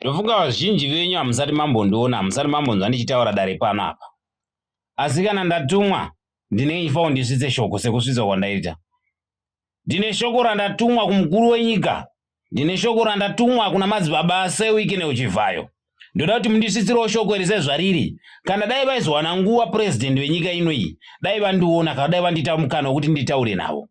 Ndofunga vazhinji venyu hamusati mambondiona, hamusati mambonzwa ndichitaura dare pano apa. Asi kana ndatumwa ndine ifa undisvitse shoko sekusvitsa kwandaita. Ndine shoko randatumwa kumukuru wenyika. Ndine shoko randatumwa kuna madzibaba aSewiki neUchivhayo. Ndoda kuti mundisvitsirewo shoko iri sezvariri. Kana dai vaizowana nguva president wenyika inoyi, dai vandiona kana dai vandita mukana wekuti nditaure navo.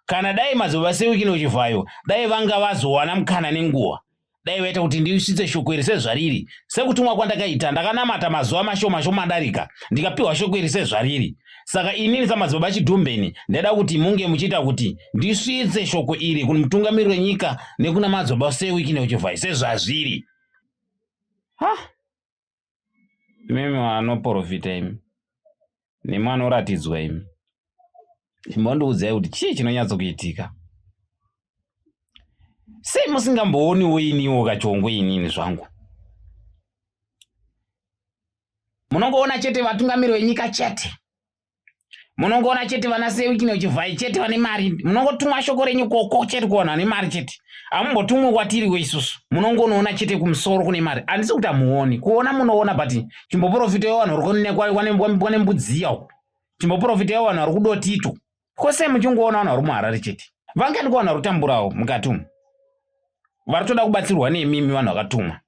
Kana dai madzibaba aSewiki neUchivhayo, dai vanga vazowana mukana nenguva. Dai vaita kuti ndisvitse shoko iri sezvariri. Sekutumwa kwandakaita ndakanamata mazuva mashoma darika ndikapiwa shoko iri sezvariri. Saka inini samadzibaba Chidhumbeni ndada kuti munge muchiita kuti ndisvitse shoko iri kune mutungamiriri wenyika nekuna madzibaba aSewiki neUchivhayo sezvazviri. Mimi wanoprofita imi nemi wanoratidzwa imi, chimbondiudzai kuti chii chinonyatsokuitika. Sei musingambooniwo iniwo kachongo inini zvangu? Munongoona chete vatungamiriri wenyika chete, munongoona chete vana Sewiki neUchivhayo chete vane mari, munongotumwa shoko renyu koko chete kuwana vane mari chete. Hamumbotumwe kwatiriwo isusu, munongoona chete kumusoro kune mari. Handisi kuti hamuoni, kuona munoona but chimboprofita vanhu vari mbudziya uko, chimboprofita vanhu vari kudotito. Kwose muchingoona vanhu vari muHarare chete. Vangani kuvanhu vari kutamburawo mukati umu, vari kutoda kubatsirwa nemimi vanhu vakatumwa.